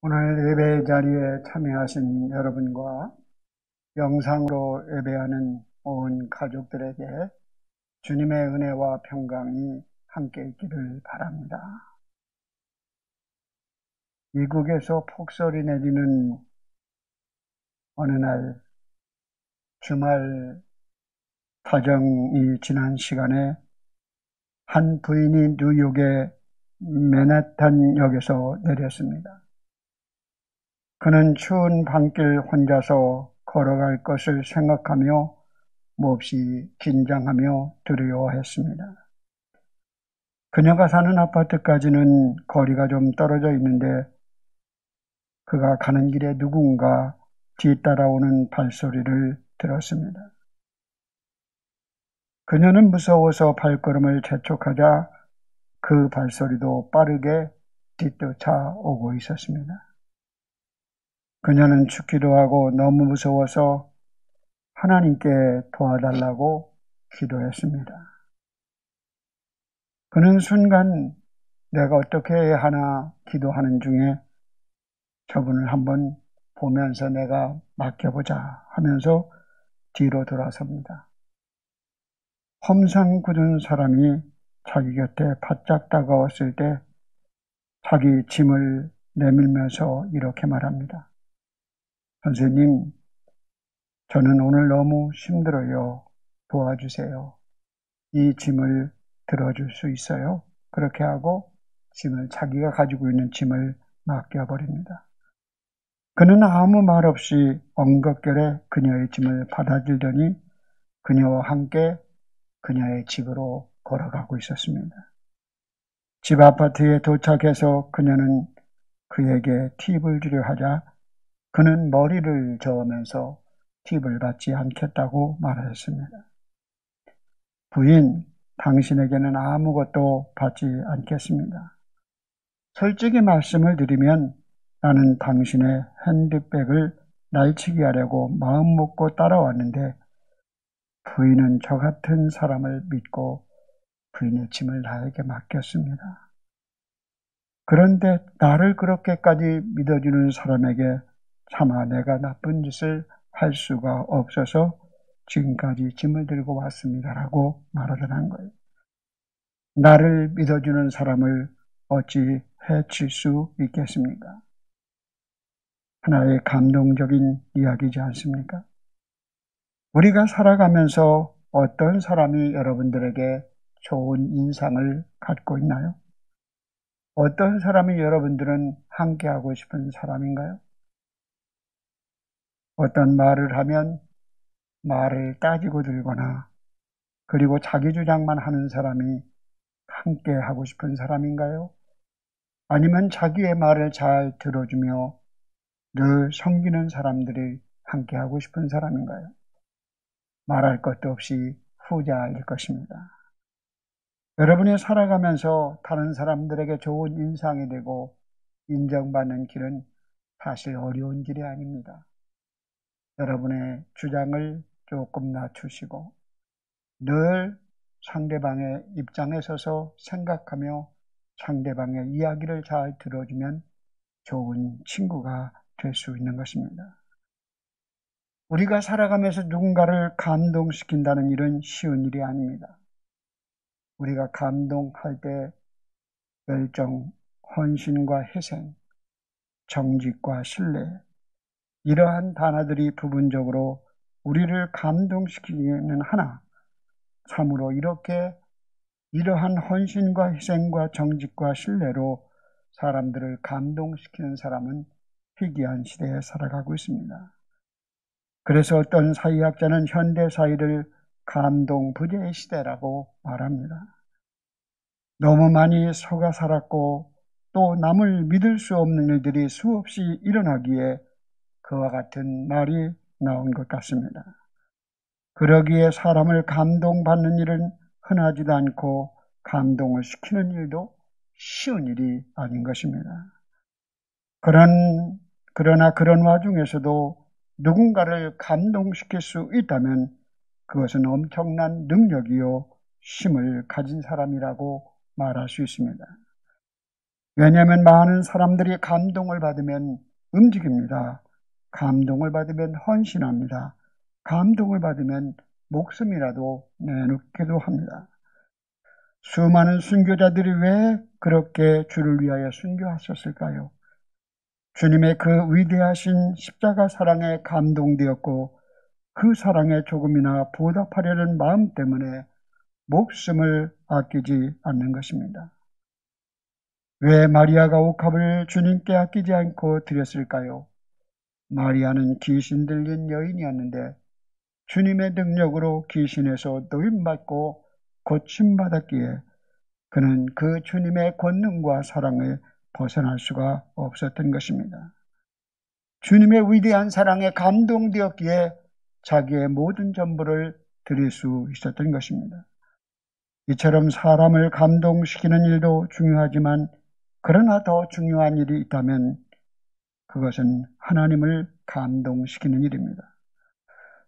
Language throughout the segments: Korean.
오늘 예배 자리에 참여하신 여러분과 영상으로 예배하는 온 가족들에게 주님의 은혜와 평강이 함께 있기를 바랍니다. 미국에서 폭설이 내리는 어느 날 주말 타정이 지난 시간에 한 부인이 뉴욕의 맨하탄역에서 내렸습니다. 그는 추운 밤길 혼자서 걸어갈 것을 생각하며 몹시 긴장하며 두려워했습니다. 그녀가 사는 아파트까지는 거리가 좀 떨어져 있는데 그가 가는 길에 누군가 뒤따라오는 발소리를 들었습니다. 그녀는 무서워서 발걸음을 재촉하자 그 발소리도 빠르게 뒤쫓아오고 있었습니다. 그녀는 죽기도 하고 너무 무서워서 하나님께 도와달라고 기도했습니다. 그는 순간 내가 어떻게 해야 하나 기도하는 중에 저분을 한번 보면서 내가 맡겨보자 하면서 뒤로 돌아섭니다. 험상 굳은 사람이 자기 곁에 바짝 다가왔을 때 자기 짐을 내밀면서 이렇게 말합니다. 선생님, 저는 오늘 너무 힘들어요. 도와주세요. 이 짐을 들어줄 수 있어요? 그렇게 하고 자기가 가지고 있는 짐을 맡겨버립니다. 그는 아무 말 없이 엉겁결에 그녀의 짐을 받아들더니 그녀와 함께 그녀의 집으로 걸어가고 있었습니다. 집 아파트에 도착해서 그녀는 그에게 팁을 주려 하자 그는 머리를 저으면서 팁을 받지 않겠다고 말했습니다. 부인, 당신에게는 아무것도 받지 않겠습니다. 솔직히 말씀을 드리면 나는 당신의 핸드백을 날치기 하려고 마음 먹고 따라왔는데 부인은 저 같은 사람을 믿고 부인의 짐을 나에게 맡겼습니다. 그런데 나를 그렇게까지 믿어주는 사람에게 차마 내가 나쁜 짓을 할 수가 없어서 지금까지 짐을 들고 왔습니다라고 말하더란 거예요. 나를 믿어주는 사람을 어찌 해칠 수 있겠습니까? 하나의 감동적인 이야기지 않습니까? 우리가 살아가면서 어떤 사람이 여러분들에게 좋은 인상을 갖고 있나요? 어떤 사람이 여러분들은 함께하고 싶은 사람인가요? 어떤 말을 하면 말을 따지고 들거나 그리고 자기 주장만 하는 사람이 함께하고 싶은 사람인가요? 아니면 자기의 말을 잘 들어주며 늘 섬기는 사람들이 함께하고 싶은 사람인가요? 말할 것도 없이 후자일 것입니다. 여러분이 살아가면서 다른 사람들에게 좋은 인상이 되고 인정받는 길은 사실 어려운 길이 아닙니다. 여러분의 주장을 조금 낮추시고 늘 상대방의 입장에 서서 생각하며 상대방의 이야기를 잘 들어주면 좋은 친구가 될 수 있는 것입니다. 우리가 살아가면서 누군가를 감동시킨다는 일은 쉬운 일이 아닙니다. 우리가 감동할 때 열정, 헌신과 희생, 정직과 신뢰, 이러한 단어들이 부분적으로 우리를 감동시키기는 하나 참으로 이러한 헌신과 희생과 정직과 신뢰로 사람들을 감동시키는 사람은 희귀한 시대에 살아가고 있습니다. 그래서 어떤 사회학자는 현대 사회를 감동 부재의 시대라고 말합니다. 너무 많이 속아 살았고 또 남을 믿을 수 없는 일들이 수없이 일어나기에 그와 같은 말이 나온 것 같습니다. 그러기에 사람을 감동받는 일은 흔하지도 않고 감동을 시키는 일도 쉬운 일이 아닌 것입니다. 그러나 그런 와중에서도 누군가를 감동시킬 수 있다면 그것은 엄청난 능력이요 힘을 가진 사람이라고 말할 수 있습니다. 왜냐하면 많은 사람들이 감동을 받으면 움직입니다. 감동을 받으면 헌신합니다. 감동을 받으면 목숨이라도 내놓기도 합니다. 수많은 순교자들이 왜 그렇게 주를 위하여 순교하셨을까요? 주님의 그 위대하신 십자가 사랑에 감동되었고 그 사랑에 조금이나 보답하려는 마음 때문에 목숨을 아끼지 않는 것입니다. 왜 마리아가 옥합을 주님께 아끼지 않고 드렸을까요? 마리아는 귀신 들린 여인이었는데 주님의 능력으로 귀신에서 노임받고 고침받았기에 그는 그 주님의 권능과 사랑을 벗어날 수가 없었던 것입니다. 주님의 위대한 사랑에 감동되었기에 자기의 모든 전부를 드릴 수 있었던 것입니다. 이처럼 사람을 감동시키는 일도 중요하지만 그러나 더 중요한 일이 있다면 그것은 하나님을 감동시키는 일입니다.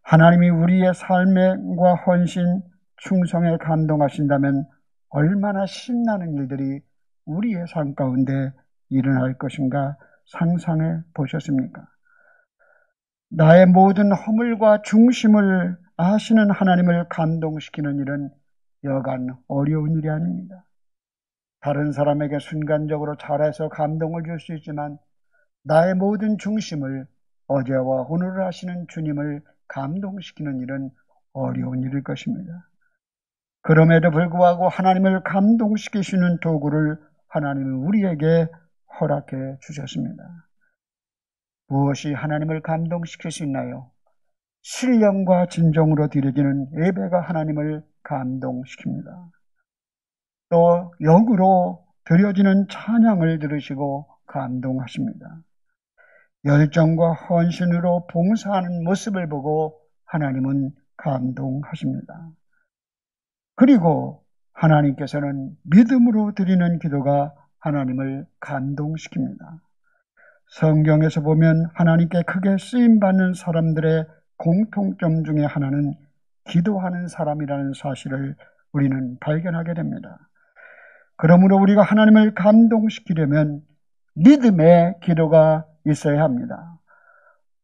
하나님이 우리의 삶과 헌신, 충성에 감동하신다면 얼마나 신나는 일들이 우리의 삶 가운데 일어날 것인가 상상해 보셨습니까? 나의 모든 허물과 중심을 아시는 하나님을 감동시키는 일은 여간 어려운 일이 아닙니다. 다른 사람에게 순간적으로 잘해서 감동을 줄 수 있지만 나의 모든 중심을 어제와 오늘을 아시는 주님을 감동시키는 일은 어려운 일일 것입니다. 그럼에도 불구하고 하나님을 감동시키시는 도구를 하나님은 우리에게 허락해 주셨습니다. 무엇이 하나님을 감동시킬 수 있나요? 신령과 진정으로 드려지는 예배가 하나님을 감동시킵니다. 또 영으로 드려지는 찬양을 들으시고 감동하십니다. 열정과 헌신으로 봉사하는 모습을 보고 하나님은 감동하십니다. 그리고 하나님께서는 믿음으로 드리는 기도가 하나님을 감동시킵니다. 성경에서 보면 하나님께 크게 쓰임받는 사람들의 공통점 중에 하나는 기도하는 사람이라는 사실을 우리는 발견하게 됩니다. 그러므로 우리가 하나님을 감동시키려면 믿음의 기도가 있어야 합니다.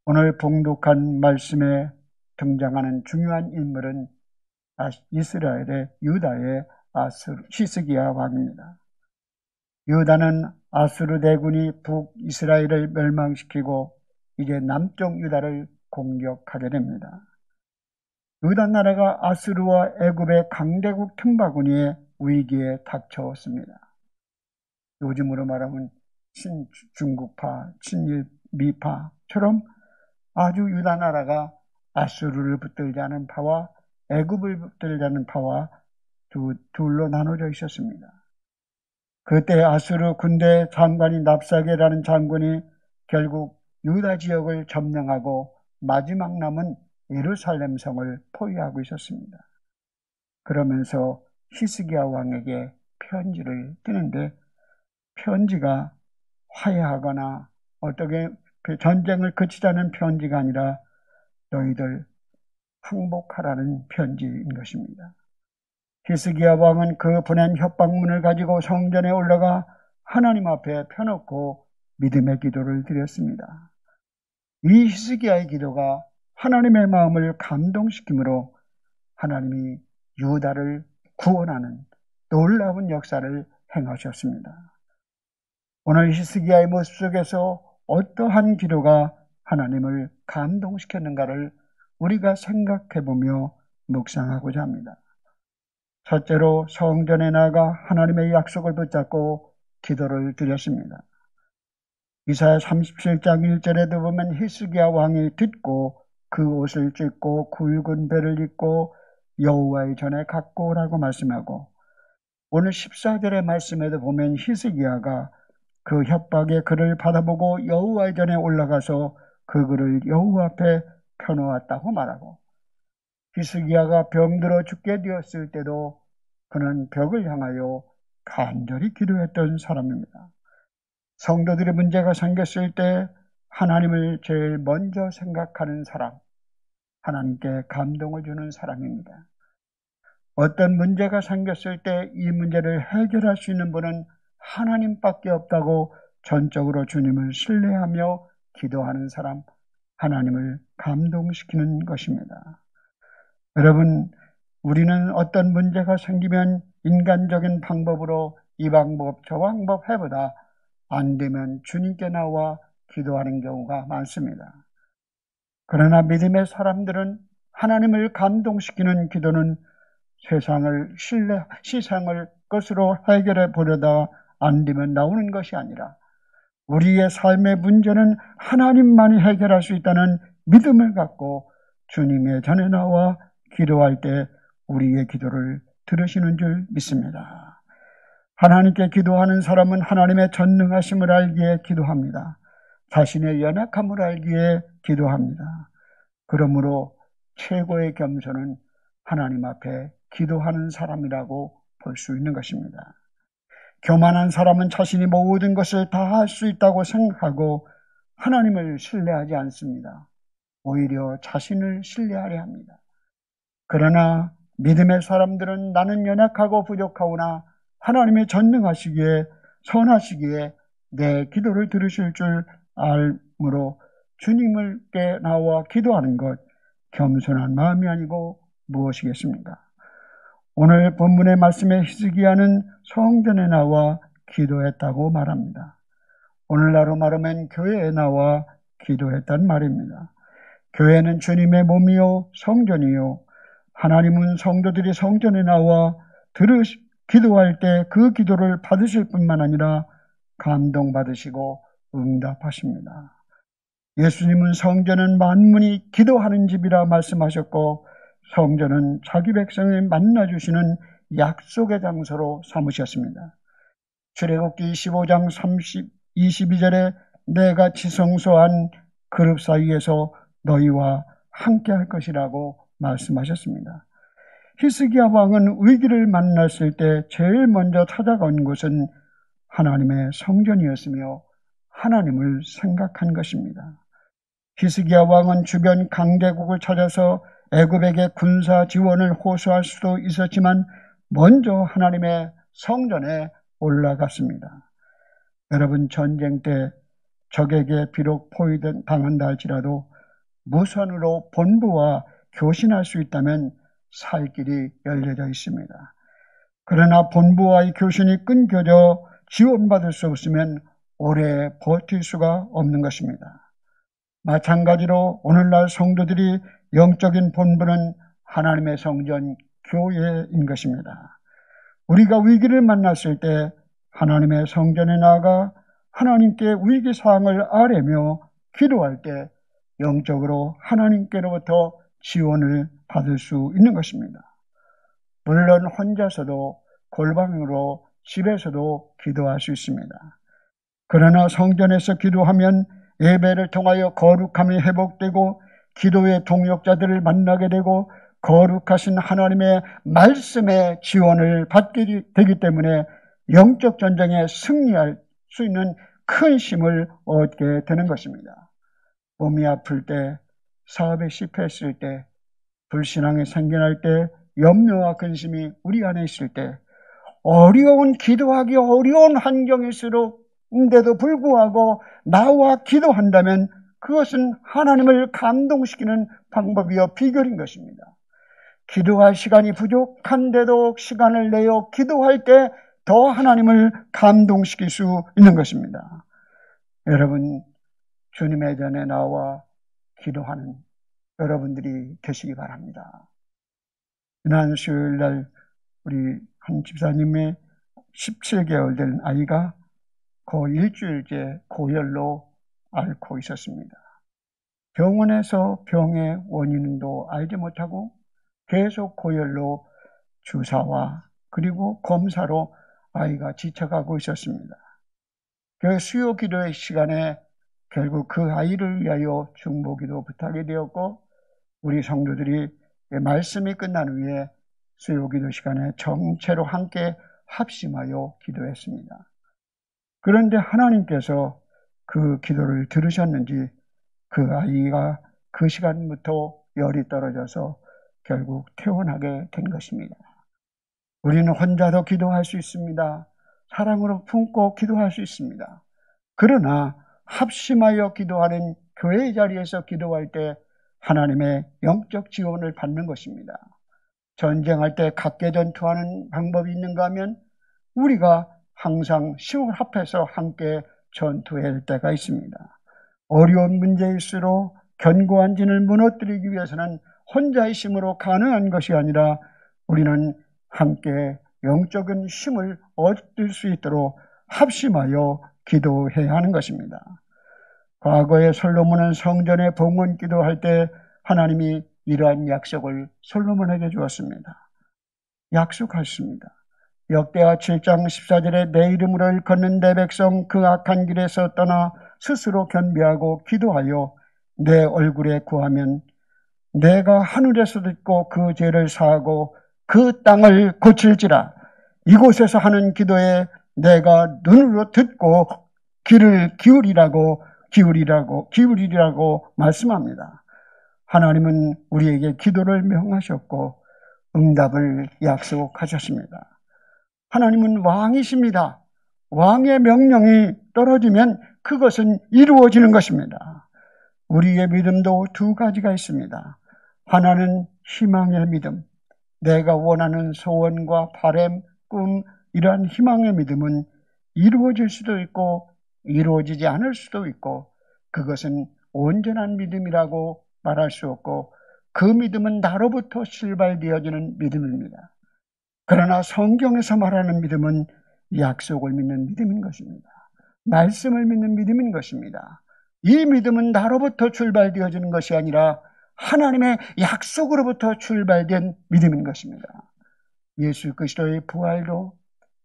오늘 봉독한 말씀에 등장하는 중요한 인물은 이스라엘의 유다의 히스기야 왕입니다. 유다는 아수르 대군이 북이스라엘을 멸망시키고 이제 남쪽 유다를 공격하게 됩니다. 유다 나라가 아수르와 애굽의 강대국 틈바구니에 위기에 닥쳤습니다. 요즘으로 말하면 친중국파, 친미파처럼 아주 유다 나라가 아수르를 붙들자는 파와 애굽을 붙들자는 파와 둘로 나눠져 있었습니다. 그때 아수르 군대 장관이 납사게라는 장군이 결국 유다 지역을 점령하고 마지막 남은 예루살렘 성을 포위하고 있었습니다. 그러면서 히스기야 왕에게 편지를 띄는데 편지가 화해하거나 어떻게 전쟁을 그치자는 편지가 아니라 너희들 항복하라는 편지인 것입니다. 히스기야 왕은 그 보낸 협박문을 가지고 성전에 올라가 하나님 앞에 펴놓고 믿음의 기도를 드렸습니다. 이 히스기야의 기도가 하나님의 마음을 감동시키므로 하나님이 유다를 구원하는 놀라운 역사를 행하셨습니다. 오늘 히스기야의 모습 속에서 어떠한 기도가 하나님을 감동시켰는가를 우리가 생각해보며 묵상하고자 합니다. 첫째로 성전에 나가 하나님의 약속을 붙잡고 기도를 드렸습니다. 이사야 37장 1절에도 보면 히스기야 왕이 듣고 그 옷을 찢고 굵은 배를 입고 여호와의 전에 갖고 오라고 말씀하고 오늘 14절의 말씀에도 보면 히스기야가 그 협박의 글을 받아보고 여호와의 전에 올라가서 그 글을 여호와 앞에 펴놓았다고 말하고 히스기야가 병들어 죽게 되었을 때도 그는 벽을 향하여 간절히 기도했던 사람입니다. 성도들의 문제가 생겼을 때 하나님을 제일 먼저 생각하는 사람, 하나님께 감동을 주는 사람입니다. 어떤 문제가 생겼을 때 이 문제를 해결할 수 있는 분은 하나님밖에 없다고 전적으로 주님을 신뢰하며 기도하는 사람, 하나님을 감동시키는 것입니다. 여러분, 우리는 어떤 문제가 생기면 인간적인 방법으로 이 방법 저 방법 해보다 안 되면 주님께 나와 기도하는 경우가 많습니다. 그러나 믿음의 사람들은 하나님을 감동시키는 기도는 세상을 것으로 해결해 보려다 안 되면 나오는 것이 아니라 우리의 삶의 문제는 하나님만이 해결할 수 있다는 믿음을 갖고 주님의 전에 나와 기도할 때 우리의 기도를 들으시는 줄 믿습니다. 하나님께 기도하는 사람은 하나님의 전능하심을 알기에 기도합니다. 자신의 연약함을 알기에 기도합니다. 그러므로 최고의 겸손은 하나님 앞에 기도하는 사람이라고 볼 수 있는 것입니다. 교만한 사람은 자신이 모든 것을 다 할 수 있다고 생각하고 하나님을 신뢰하지 않습니다. 오히려 자신을 신뢰하려 합니다. 그러나 믿음의 사람들은 나는 연약하고 부족하오나 하나님의 전능하시기에 선하시기에 내 기도를 들으실 줄 알므로 주님께 나와 기도하는 것 겸손한 마음이 아니고 무엇이겠습니까? 오늘 본문의 말씀에 히스기야는 성전에 나와 기도했다고 말합니다. 오늘날로 말하면 교회에 나와 기도했단 말입니다. 교회는 주님의 몸이요 성전이요, 하나님은 성도들이 성전에 나와 기도할 때 그 기도를 받으실 뿐만 아니라 감동받으시고 응답하십니다. 예수님은 성전은 만민이 기도하는 집이라 말씀하셨고 성전은 자기 백성을 만나주시는 약속의 장소로 삼으셨습니다. 출애굽기 25장 22절에 내가 지성소한 그룹 사이에서 너희와 함께 할 것이라고 말씀하셨습니다. 히스기야 왕은 위기를 만났을 때 제일 먼저 찾아간 곳은 하나님의 성전이었으며 하나님을 생각한 것입니다. 히스기야 왕은 주변 강대국을 찾아서 애굽에게 군사 지원을 호소할 수도 있었지만 먼저 하나님의 성전에 올라갔습니다. 여러분, 전쟁 때 적에게 비록 포위당한다 할지라도 무선으로 본부와 교신할 수 있다면 살 길이 열려져 있습니다. 그러나 본부와의 교신이 끊겨져 지원받을 수 없으면 오래 버틸 수가 없는 것입니다. 마찬가지로 오늘날 성도들이 영적인 본부는 하나님의 성전, 교회인 것입니다. 우리가 위기를 만났을 때 하나님의 성전에 나아가 하나님께 위기사항을 아뢰며 기도할 때 영적으로 하나님께로부터 지원을 받을 수 있는 것입니다. 물론 혼자서도 골방으로 집에서도 기도할 수 있습니다. 그러나 성전에서 기도하면 예배를 통하여 거룩함이 회복되고 기도의 동역자들을 만나게 되고 거룩하신 하나님의 말씀의 지원을 받게 되기 때문에 영적 전쟁에 승리할 수 있는 큰 힘을 얻게 되는 것입니다. 몸이 아플 때, 사업에 실패했을 때, 불신앙이 생겨날 때, 염려와 근심이 우리 안에 있을 때, 기도하기 어려운 환경일수록인데도 불구하고 나와 기도한다면 그것은 하나님을 감동시키는 방법이요 비결인 것입니다. 기도할 시간이 부족한데도 시간을 내어 기도할 때 더 하나님을 감동시킬 수 있는 것입니다. 여러분, 주님의 전에 나와 기도하는 여러분들이 되시기 바랍니다. 지난 수요일날 우리 한 집사님의 17개월 된 아이가 거의 일주일째 고열로 앓고 있었습니다. 병원에서 병의 원인도 알지 못하고 계속 고열로 주사와 그리고 검사로 아이가 지쳐가고 있었습니다. 그 수요 기도의 시간에 결국 그 아이를 위하여 중보기도 부탁이 되었고 우리 성도들이 말씀이 끝난 후에 수요기도 시간에 정체로 함께 합심하여 기도했습니다. 그런데 하나님께서 그 기도를 들으셨는지 그 아이가 그 시간부터 열이 떨어져서 결국 퇴원하게 된 것입니다. 우리는 혼자도 기도할 수 있습니다. 사랑으로 품고 기도할 수 있습니다. 그러나 합심하여 기도하는 교회의 자리에서 기도할 때 하나님의 영적 지원을 받는 것입니다. 전쟁할 때 각계 전투하는 방법이 있는가 하면 우리가 항상 힘을 합해서 함께 전투해야 할 때가 있습니다. 어려운 문제일수록 견고한 진을 무너뜨리기 위해서는 혼자의 힘으로 가능한 것이 아니라 우리는 함께 영적인 힘을 얻을 수 있도록 합심하여 기도해야 하는 것입니다. 과거에 솔로몬은 성전에 봉헌 기도할 때 하나님이 이러한 약속을 솔로몬에게 주었습니다. 약속하셨습니다. 역대하 7장 14절에 내 이름으로 일컫는 내 백성 그 악한 길에서 떠나 스스로 겸비하고 기도하여 내 얼굴에 구하면 내가 하늘에서 듣고 그 죄를 사하고 그 땅을 고칠지라. 이곳에서 하는 기도에 내가 눈으로 듣고 귀를 기울이라고 말씀합니다. 하나님은 우리에게 기도를 명하셨고 응답을 약속하셨습니다. 하나님은 왕이십니다. 왕의 명령이 떨어지면 그것은 이루어지는 것입니다. 우리의 믿음도 두 가지가 있습니다. 하나는 희망의 믿음, 내가 원하는 소원과 바람, 꿈, 이러한 희망의 믿음은 이루어질 수도 있고 이루어지지 않을 수도 있고 그것은 온전한 믿음이라고 말할 수 없고 그 믿음은 나로부터 출발되어지는 믿음입니다. 그러나 성경에서 말하는 믿음은 약속을 믿는 믿음인 것입니다. 말씀을 믿는 믿음인 것입니다. 이 믿음은 나로부터 출발되어지는 것이 아니라 하나님의 약속으로부터 출발된 믿음인 것입니다. 예수 그리스도의 부활도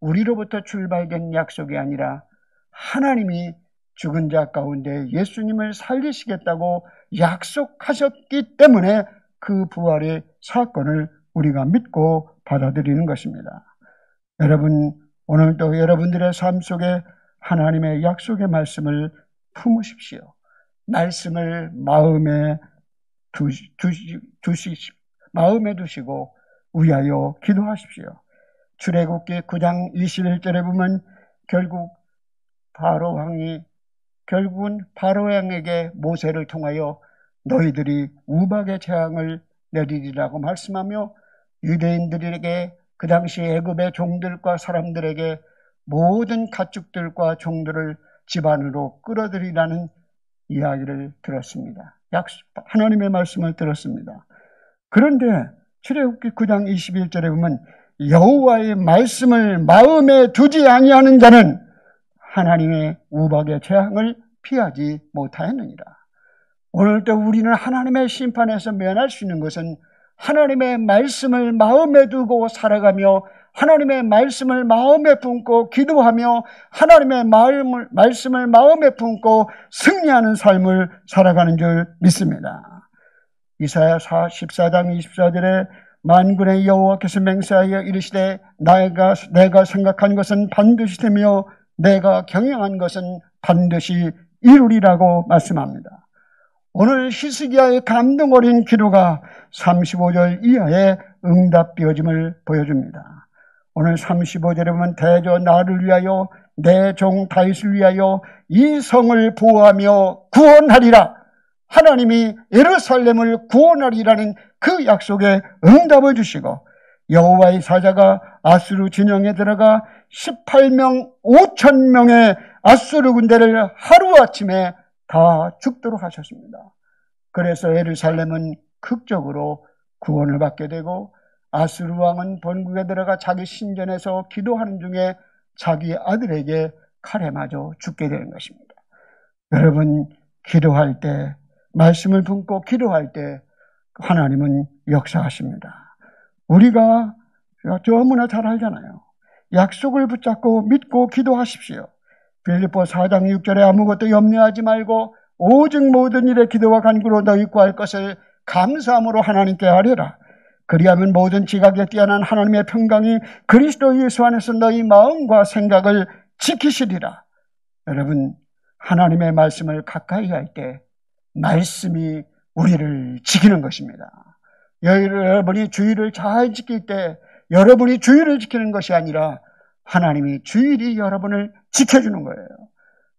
우리로부터 출발된 약속이 아니라 하나님이 죽은 자 가운데 예수님을 살리시겠다고 약속하셨기 때문에 그 부활의 사건을 우리가 믿고 받아들이는 것입니다. 여러분, 오늘도 여러분들의 삶 속에 하나님의 약속의 말씀을 품으십시오. 말씀을 마음에 두시고 위하여 기도하십시오. 출애굽기 9장 21절에 보면 결국은 바로 왕에게 모세를 통하여 너희들이 우박의 재앙을 내리리라고 말씀하며 유대인들에게 그 당시 애굽의 종들과 사람들에게 모든 가축들과 종들을 집안으로 끌어들이라는 이야기를 들었습니다. 하나님의 말씀을 들었습니다. 그런데 출애굽기 9장 21절에 보면 여호와의 말씀을 마음에 두지 아니하는 자는 하나님의 우박의 재앙을 피하지 못하였느니라. 오늘도 우리는 하나님의 심판에서 면할 수 있는 것은 하나님의 말씀을 마음에 두고 살아가며 하나님의 말씀을 마음에 품고 기도하며 하나님의 말씀을 마음에 품고 승리하는 삶을 살아가는 줄 믿습니다. 이사야 14장 24절에 만군의 여호와께서 맹세하여 이르시되 내가 생각한 것은 반드시 되며 내가 경영한 것은 반드시 이루리라고 말씀합니다. 오늘 히스기야의 감동 어린 기도가 35절 이하의 응답되어짐을 보여줍니다. 오늘 35절에 보면 대저 나를 위하여 내 종 다윗을 위하여 이 성을 보호하며 구원하리라. 하나님이 예루살렘을 구원하리라는 그 약속에 응답을 주시고 여호와의 사자가 아수르 진영에 들어가 18명 5,000명의 아수르 군대를 하루아침에 다 죽도록 하셨습니다. 그래서 예루살렘은 극적으로 구원을 받게 되고 아수르 왕은 본국에 들어가 자기 신전에서 기도하는 중에 자기 아들에게 칼에 맞아 죽게 되는 것입니다. 여러분, 기도할 때, 말씀을 품고 기도할 때 하나님은 역사하십니다. 우리가 너무나 잘 알잖아요. 약속을 붙잡고 믿고 기도하십시오. 빌립보 4장 6절에 아무것도 염려하지 말고 오직 모든 일에 기도와 간구로 너희 구할 것을 감사함으로 하나님께 아뢰라. 그리하면 모든 지각에 뛰어난 하나님의 평강이 그리스도 예수 안에서 너희 마음과 생각을 지키시리라. 여러분, 하나님의 말씀을 가까이 할 때 말씀이 우리를 지키는 것입니다. 여러분이 주의를 잘 지킬 때 여러분이 주의를 지키는 것이 아니라 하나님이 주일이 여러분을 지켜주는 거예요.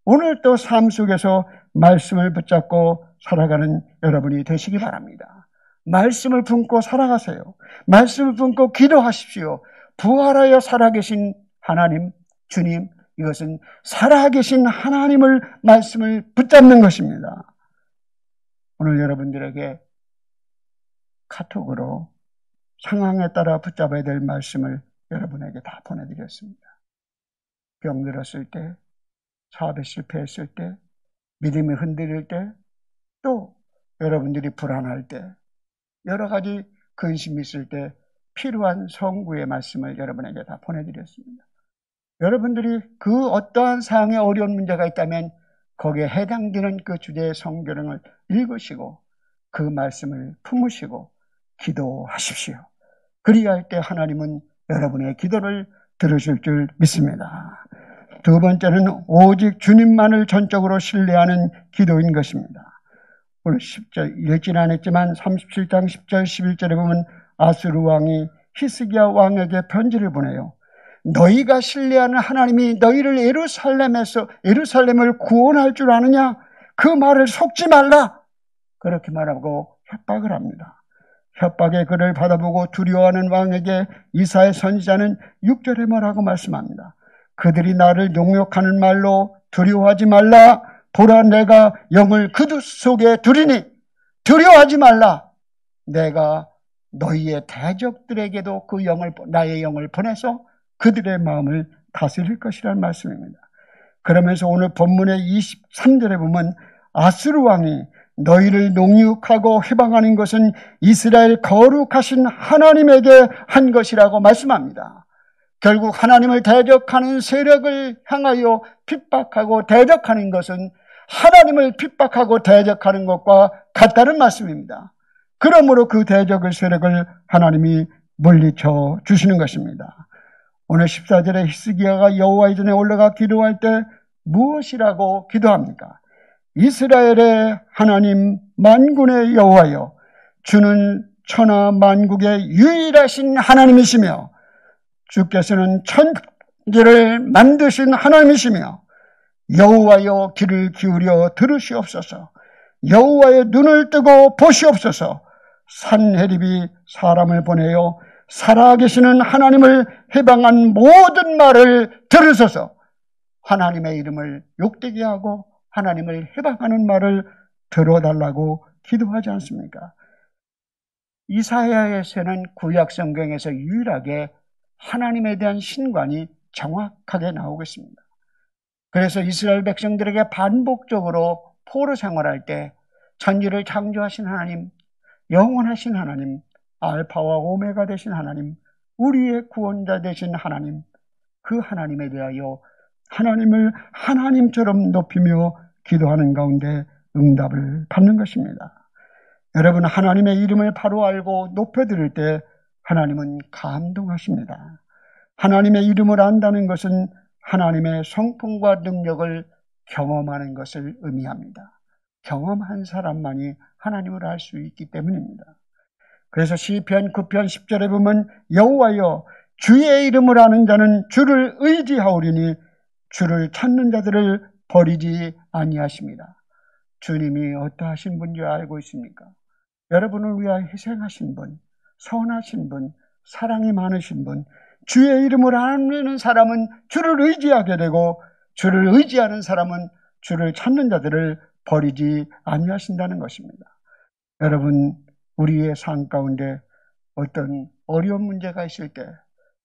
오늘 또 삶 속에서 말씀을 붙잡고 살아가는 여러분이 되시기 바랍니다. 말씀을 품고 살아가세요. 말씀을 품고 기도하십시오. 부활하여 살아계신 하나님, 주님, 이것은 살아계신 하나님을 말씀을 붙잡는 것입니다. 오늘 여러분들에게 카톡으로 상황에 따라 붙잡아야 될 말씀을 여러분에게 다 보내드렸습니다. 병들었을 때, 사업에 실패했을 때, 믿음이 흔들릴 때, 또 여러분들이 불안할 때, 여러 가지 근심이 있을 때 필요한 성구의 말씀을 여러분에게 다 보내드렸습니다. 여러분들이 그 어떠한 상황에 어려운 문제가 있다면 거기에 해당되는 그 주제의 성경을 읽으시고 그 말씀을 품으시고 기도하십시오. 그리할 때 하나님은 여러분의 기도를 들으실 줄 믿습니다. 두 번째는 오직 주님만을 전적으로 신뢰하는 기도인 것입니다. 오늘 10절 읽진 않았지만 37장 10절 11절에 보면 아수르 왕이 히스기야 왕에게 편지를 보내요. 너희가 신뢰하는 하나님이 너희를 예루살렘을 구원할 줄 아느냐? 그 말을 속지 말라. 그렇게 말하고 협박을 합니다. 협박의 글을 받아보고 두려워하는 왕에게 이사야 선지자는 6절에 뭐라고 말씀합니다. 그들이 나를 용역하는 말로 두려워하지 말라. 보라, 내가 영을 그들 속에 두리니 두려워하지 말라. 내가 너희의 대적들에게도 그 영을, 나의 영을 보내서 그들의 마음을 다스릴 것이라는 말씀입니다. 그러면서 오늘 본문의 23절에 보면 아수르 왕이 너희를 농육하고 해방하는 것은 이스라엘 거룩하신 하나님에게 한 것이라고 말씀합니다. 결국 하나님을 대적하는 세력을 향하여 핍박하고 대적하는 것은 하나님을 핍박하고 대적하는 것과 같다는 말씀입니다. 그러므로 그 대적의 세력을 하나님이 물리쳐 주시는 것입니다. 오늘 14절에 히스기야가 여호와의 전에 올라가 기도할 때 무엇이라고 기도합니까? 이스라엘의 하나님 만군의 여호와여, 주는 천하 만국의 유일하신 하나님이시며 주께서는 천지를 만드신 하나님이시며 여호와여, 귀를 기울여 들으시옵소서. 여호와의 눈을 뜨고 보시옵소서. 산헤립이 사람을 보내어 살아계시는 하나님을 해방한 모든 말을 들으소서. 하나님의 이름을 욕되게 하고 하나님을 해방하는 말을 들어달라고 기도하지 않습니까? 이사야에서는 구약 성경에서 유일하게 하나님에 대한 신관이 정확하게 나오고 있습니다. 그래서 이스라엘 백성들에게 반복적으로 포로 생활할 때 천지를 창조하신 하나님, 영원하신 하나님, 알파와 오메가 되신 하나님, 우리의 구원자 되신 하나님, 그 하나님에 대하여 하나님을 하나님처럼 높이며 기도하는 가운데 응답을 받는 것입니다. 여러분, 하나님의 이름을 바로 알고 높여드릴 때 하나님은 감동하십니다. 하나님의 이름을 안다는 것은 하나님의 성품과 능력을 경험하는 것을 의미합니다. 경험한 사람만이 하나님을 알 수 있기 때문입니다. 그래서 시편 9편 10절에 보면 여호와여, 주의 이름을 아는 자는 주를 의지하오리니 주를 찾는 자들을 버리지 아니하십니다. 주님이 어떠하신 분인지 알고 있습니까? 여러분을 위하여 희생하신 분, 선하신 분, 사랑이 많으신 분, 주의 이름을 아는 사람은 주를 의지하게 되고 주를 의지하는 사람은 주를 찾는 자들을 버리지 아니하신다는 것입니다. 여러분, 우리의 삶 가운데 어떤 어려운 문제가 있을 때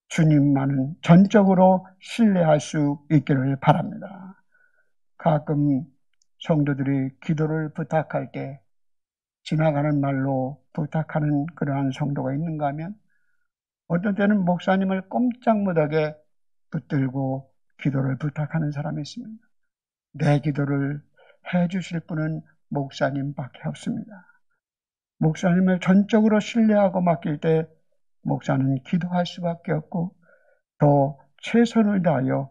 주님만은 전적으로 신뢰할 수 있기를 바랍니다. 가끔 성도들이 기도를 부탁할 때 지나가는 말로 부탁하는 그러한 성도가 있는가 하면 어떤 때는 목사님을 꼼짝 못하게 붙들고 기도를 부탁하는 사람이 있습니다. 내 기도를 해주실 분은 목사님밖에 없습니다. 목사님을 전적으로 신뢰하고 맡길 때 목사는 기도할 수밖에 없고 더 최선을 다하여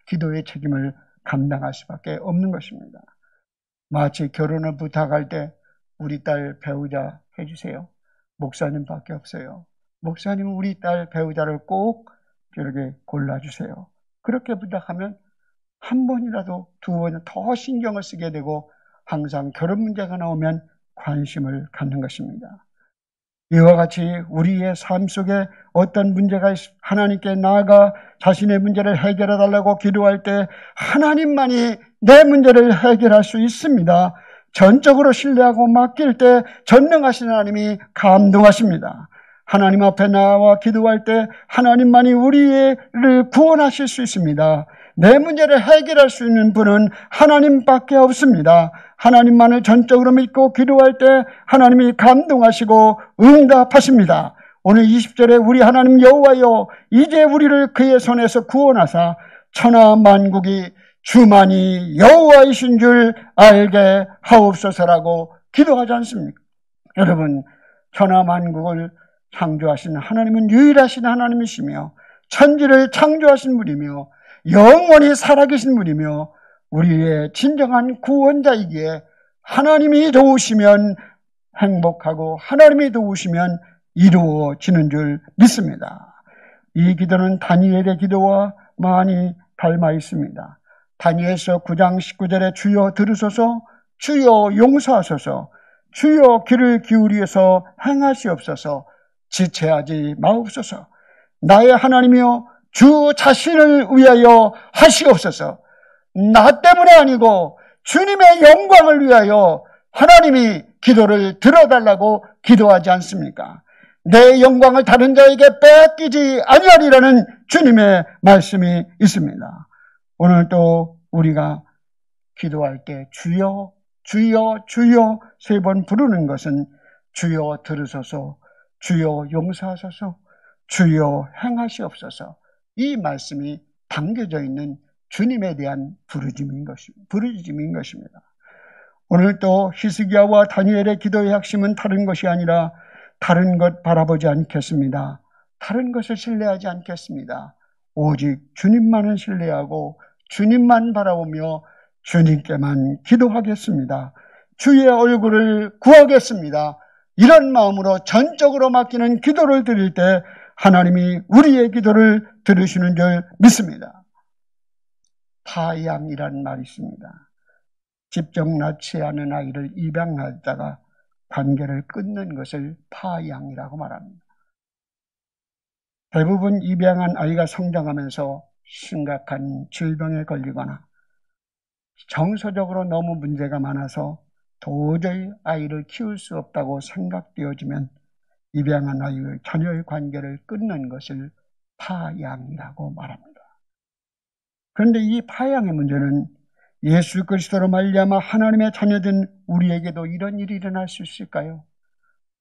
기도의 책임을 감당할 수밖에 없는 것입니다. 마치 결혼을 부탁할 때 우리 딸 배우자 해주세요. 목사님밖에 없어요. 목사님은 우리 딸 배우자를 꼭 저렇게 골라주세요. 그렇게 부탁하면 한 번이라도 두 번 더 신경을 쓰게 되고 항상 결혼 문제가 나오면 관심을 갖는 것입니다. 이와 같이 우리의 삶 속에 어떤 문제가 하나님께 나아가 자신의 문제를 해결해 달라고 기도할 때 하나님만이 내 문제를 해결할 수 있습니다. 전적으로 신뢰하고 맡길 때 전능하신 하나님이 감동하십니다. 하나님 앞에 나와 기도할 때 하나님만이 우리를 구원하실 수 있습니다. 내 문제를 해결할 수 있는 분은 하나님밖에 없습니다. 하나님만을 전적으로 믿고 기도할 때 하나님이 감동하시고 응답하십니다. 오늘 20절에 우리 하나님 여호와여 이제 우리를 그의 손에서 구원하사 천하 만국이 주만이 여호와이신 줄 알게 하옵소서라고 기도하지 않습니까? 여러분, 천하 만국을 창조하신 하나님은 유일하신 하나님이시며 천지를 창조하신 분이며 영원히 살아계신 분이며 우리의 진정한 구원자이기에 하나님이 도우시면 행복하고 하나님이 도우시면 이루어지는 줄 믿습니다. 이 기도는 다니엘의 기도와 많이 닮아 있습니다. 다니엘서 9장 19절에 주여 들으소서, 주여 용서하소서, 주여 귀를 기울이어서 행하시옵소서, 지체하지 마옵소서, 나의 하나님이여 주 자신을 위하여 하시옵소서. 나 때문에 아니고 주님의 영광을 위하여 하나님이 기도를 들어달라고 기도하지 않습니까? 내 영광을 다른 자에게 뺏기지 아니하리라는 주님의 말씀이 있습니다. 오늘 또 우리가 기도할 때 주여 주여 주여 3번 부르는 것은 주여 들으소서, 주여 용서하소서, 주여 행하시옵소서, 이 말씀이 담겨져 있는 주님에 대한 부르짖음인 것입니다. 오늘 또 히스기야와 다니엘의 기도의 핵심은 다른 것이 아니라 다른 것 바라보지 않겠습니다. 다른 것을 신뢰하지 않겠습니다. 오직 주님만을 신뢰하고 주님만 바라보며 주님께만 기도하겠습니다. 주의 얼굴을 구하겠습니다. 이런 마음으로 전적으로 맡기는 기도를 드릴 때 하나님이 우리의 기도를 들으시는 줄 믿습니다. 파양이라는 말이 있습니다. 직접 낳지 않은 아이를 입양하다가 관계를 끊는 것을 파양이라고 말합니다. 대부분 입양한 아이가 성장하면서 심각한 질병에 걸리거나 정서적으로 너무 문제가 많아서 도저히 아이를 키울 수 없다고 생각되어지면 입양한 아이의 자녀의 관계를 끊는 것을 파양이라고 말합니다. 그런데 이 파양의 문제는 예수 그리스도로 말미암아 하나님의 자녀된 우리에게도 이런 일이 일어날 수 있을까요?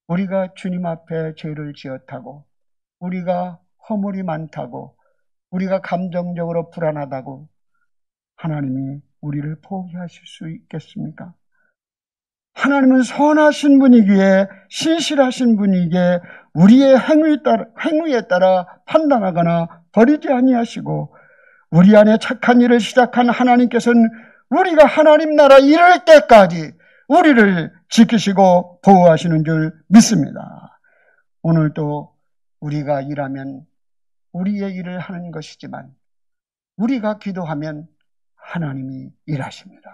우리가 주님 앞에 죄를 지었다고, 우리가 허물이 많다고, 우리가 감정적으로 불안하다고 하나님이 우리를 포기하실 수 있겠습니까? 하나님은 선하신 분이기에, 신실하신 분이기에 우리의 행위에 따라 판단하거나 버리지 아니하시고, 우리 안에 착한 일을 시작한 하나님께서는 우리가 하나님 나라 이를 때까지 우리를 지키시고 보호하시는 줄 믿습니다. 오늘도 우리가 일하면 우리의 일을 하는 것이지만 우리가 기도하면 하나님이 일하십니다.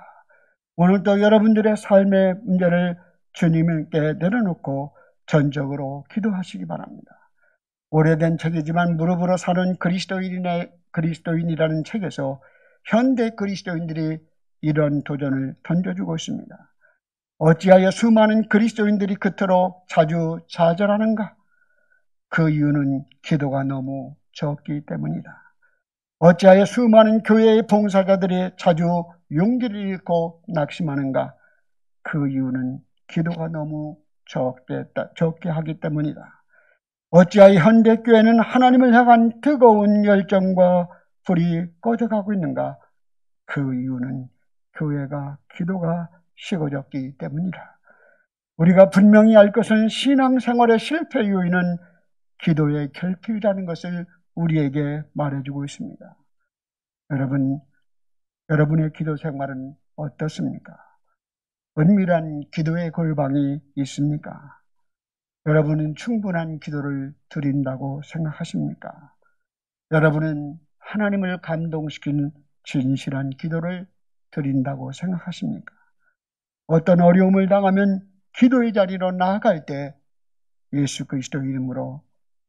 오늘도 여러분들의 삶의 문제를 주님께 내려놓고 전적으로 기도하시기 바랍니다. 오래된 책이지만 무릎으로 사는 그리스도인이라는 책에서 현대 그리스도인들이 이런 도전을 던져주고 있습니다. 어찌하여 수많은 그리스도인들이 그토록 자주 좌절하는가? 그 이유는 기도가 너무 적기 때문이다. 어찌하여 수많은 교회의 봉사자들이 자주 용기를 잃고 낙심하는가? 그 이유는 기도가 너무 적게 하기 때문이다. 어찌하여 현대교회는 하나님을 향한 뜨거운 열정과 불이 꺼져가고 있는가? 그 이유는 교회가 기도가 식어졌기 때문이다. 우리가 분명히 알 것은 신앙생활의 실패 요인은 기도의 결핍이라는 것을 우리에게 말해주고 있습니다. 여러분의 기도 생활은 어떻습니까? 은밀한 기도의 골방이 있습니까? 여러분은 충분한 기도를 드린다고 생각하십니까? 여러분은 하나님을 감동시킨 진실한 기도를 드린다고 생각하십니까? 어떤 어려움을 당하면 기도의 자리로 나아갈 때 예수 그리스도 이름으로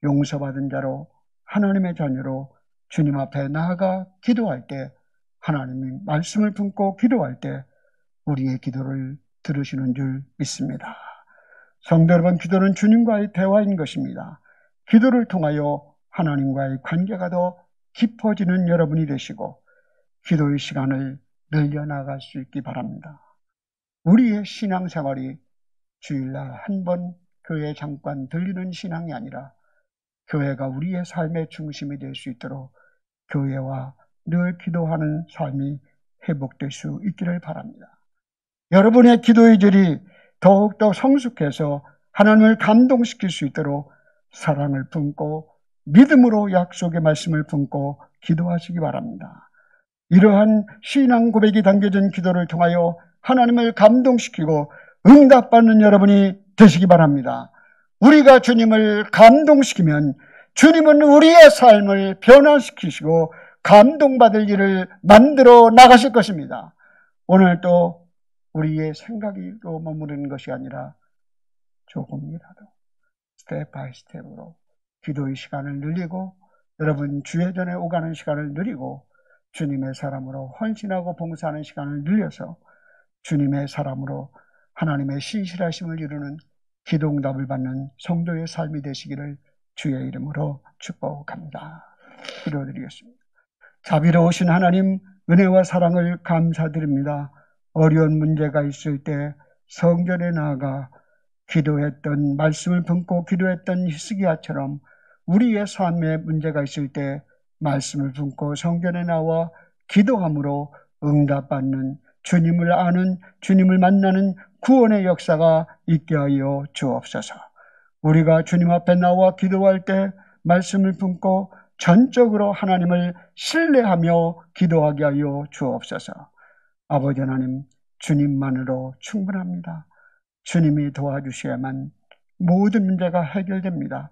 용서받은 자로 하나님의 자녀로 주님 앞에 나아가 기도할 때, 하나님이 말씀을 품고 기도할 때 우리의 기도를 들으시는 줄 믿습니다. 성도 여러분, 기도는 주님과의 대화인 것입니다. 기도를 통하여 하나님과의 관계가 더 깊어지는 여러분이 되시고 기도의 시간을 늘려나갈 수 있기 바랍니다. 우리의 신앙생활이 주일날 한 번 교회에 잠깐 들리는 신앙이 아니라 교회가 우리의 삶의 중심이 될 수 있도록 교회와 늘 기도하는 삶이 회복될 수 있기를 바랍니다. 여러분의 기도의 질이 더욱더 성숙해서 하나님을 감동시킬 수 있도록 사랑을 품고 믿음으로 약속의 말씀을 품고 기도하시기 바랍니다. 이러한 신앙 고백이 담겨진 기도를 통하여 하나님을 감동시키고 응답받는 여러분이 되시기 바랍니다. 우리가 주님을 감동시키면 주님은 우리의 삶을 변화시키시고 감동받을 일을 만들어 나가실 것입니다. 오늘도 우리의 생각으로 머무르는 것이 아니라 조금이라도 스텝 바이 스텝으로 기도의 시간을 늘리고 여러분 주의 전에 오가는 시간을 늘리고 주님의 사람으로 헌신하고 봉사하는 시간을 늘려서 주님의 사람으로 하나님의 신실하심을 이루는 기도응답을 받는 성도의 삶이 되시기를 주의 이름으로 축복합니다. 기도드리겠습니다. 자비로우신 하나님, 은혜와 사랑을 감사드립니다. 어려운 문제가 있을 때 성전에 나아가 기도했던, 말씀을 품고 기도했던 히스기야처럼 우리의 삶에 문제가 있을 때 말씀을 품고 성전에 나와 기도함으로 응답받는, 주님을 아는, 주님을 만나는 구원의 역사가 있게 하여 주옵소서. 우리가 주님 앞에 나와 기도할 때 말씀을 품고 전적으로 하나님을 신뢰하며 기도하게 하여 주옵소서. 아버지 하나님, 주님만으로 충분합니다. 주님이 도와주셔야만 모든 문제가 해결됩니다.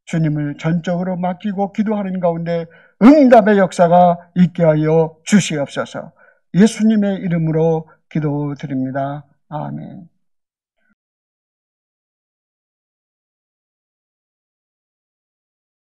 주님을 전적으로 맡기고 기도하는 가운데 응답의 역사가 있게 하여 주시옵소서. 예수님의 이름으로 기도드립니다. 아멘.